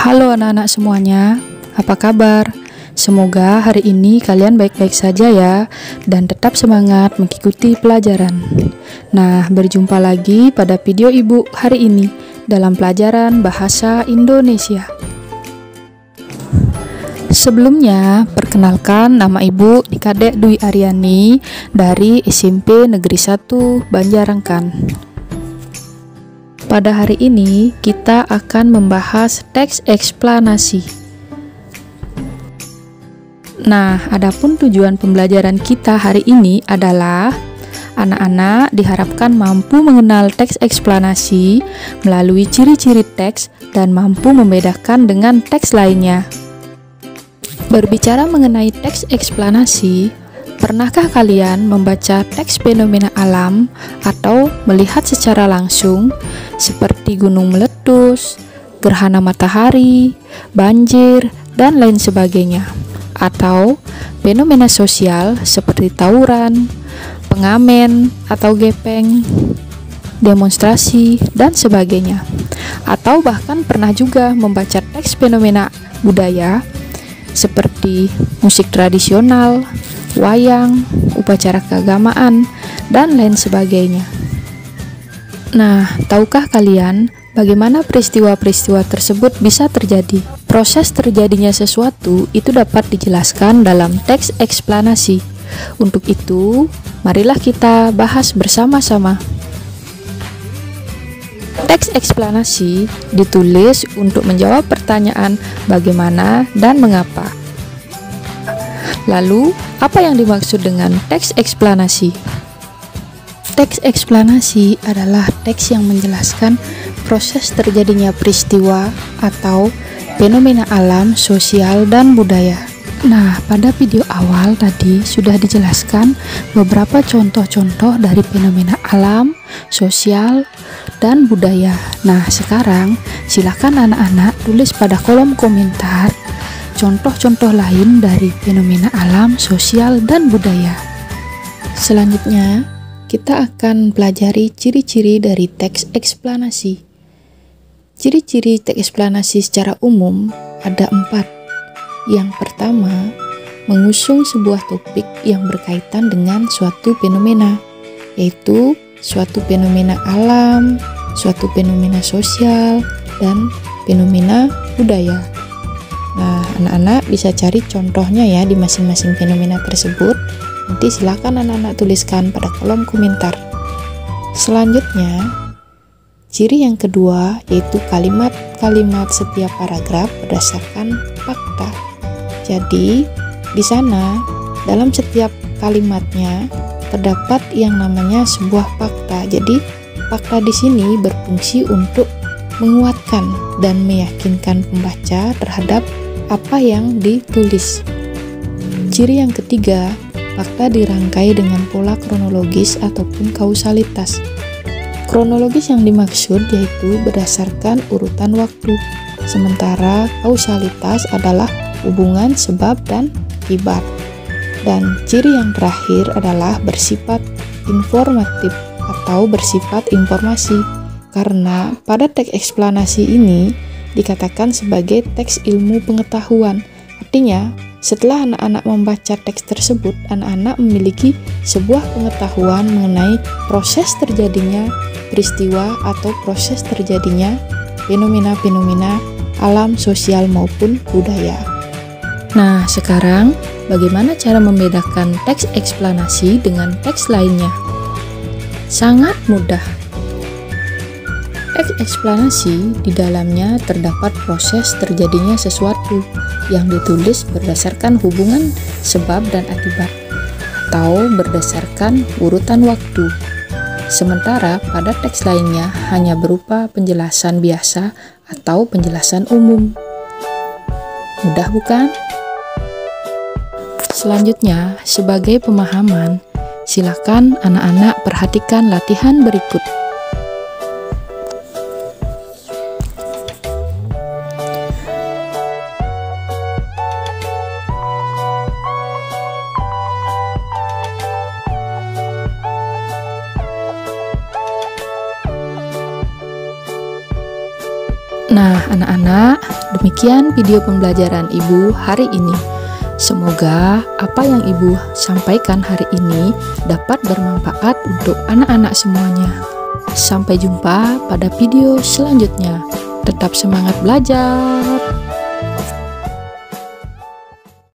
Halo anak-anak semuanya, apa kabar? Semoga hari ini kalian baik-baik saja ya, dan tetap semangat mengikuti pelajaran. Nah, berjumpa lagi pada video ibu hari ini dalam pelajaran Bahasa Indonesia. Sebelumnya, perkenalkan nama ibu Nikadek Dwi Aryani dari SMP Negeri 1 Banjarangkan. Pada hari ini kita akan membahas teks eksplanasi. Nah, adapun tujuan pembelajaran kita hari ini adalah anak-anak diharapkan mampu mengenal teks eksplanasi melalui ciri-ciri teks dan mampu membedakan dengan teks lainnya. Berbicara mengenai teks eksplanasi, pernahkah kalian membaca teks fenomena alam atau melihat secara langsung seperti gunung meletus, gerhana matahari, banjir, dan lain sebagainya? Atau fenomena sosial seperti tawuran, pengamen atau gepeng, demonstrasi, dan sebagainya? Atau bahkan pernah juga membaca teks fenomena budaya seperti musik tradisional, wayang, upacara keagamaan, dan lain sebagainya. Nah, tahukah kalian bagaimana peristiwa-peristiwa tersebut bisa terjadi? Proses terjadinya sesuatu itu dapat dijelaskan dalam teks eksplanasi. Untuk itu, marilah kita bahas bersama-sama. Teks eksplanasi ditulis untuk menjawab pertanyaan bagaimana dan mengapa. Lalu, apa yang dimaksud dengan teks eksplanasi? Teks eksplanasi adalah teks yang menjelaskan proses terjadinya peristiwa atau fenomena alam, sosial, dan budaya. Nah, pada video awal tadi sudah dijelaskan beberapa contoh-contoh dari fenomena alam, sosial, dan budaya. Nah, sekarang silakan anak-anak tulis pada kolom komentar contoh-contoh lain dari fenomena alam, sosial, dan budaya. Selanjutnya, kita akan pelajari ciri-ciri dari teks eksplanasi. Ciri-ciri teks eksplanasi secara umum ada 4. Yang pertama, mengusung sebuah topik yang berkaitan dengan suatu fenomena, yaitu suatu fenomena alam, suatu fenomena sosial, dan fenomena budaya. Nah, anak-anak bisa cari contohnya ya di masing-masing fenomena tersebut. Nanti silakan anak-anak tuliskan pada kolom komentar. Selanjutnya, ciri yang kedua yaitu kalimat-kalimat setiap paragraf berdasarkan fakta. Jadi, di sana dalam setiap kalimatnya terdapat yang namanya sebuah fakta. Jadi, fakta di sini berfungsi untuk menguatkan dan meyakinkan pembaca terhadap apa yang ditulis. Ciri yang ketiga, fakta dirangkai dengan pola kronologis ataupun kausalitas. Kronologis yang dimaksud yaitu berdasarkan urutan waktu, sementara kausalitas adalah hubungan sebab dan akibat. Dan ciri yang terakhir adalah bersifat informatif atau bersifat informasi, karena pada teks eksplanasi ini dikatakan sebagai teks ilmu pengetahuan. Artinya, setelah anak-anak membaca teks tersebut, anak-anak memiliki sebuah pengetahuan mengenai proses terjadinya peristiwa atau proses terjadinya fenomena-fenomena alam, sosial, maupun budaya. Nah, sekarang bagaimana cara membedakan teks eksplanasi dengan teks lainnya? Sangat mudah. Teks eksplanasi di dalamnya terdapat proses terjadinya sesuatu yang ditulis berdasarkan hubungan sebab dan akibat atau berdasarkan urutan waktu. Sementara pada teks lainnya hanya berupa penjelasan biasa atau penjelasan umum. Mudah bukan? Selanjutnya, sebagai pemahaman, silakan anak-anak perhatikan latihan berikut. Nah, anak-anak, demikian video pembelajaran Ibu hari ini. Semoga apa yang Ibu sampaikan hari ini dapat bermanfaat untuk anak-anak semuanya. Sampai jumpa pada video selanjutnya. Tetap semangat belajar!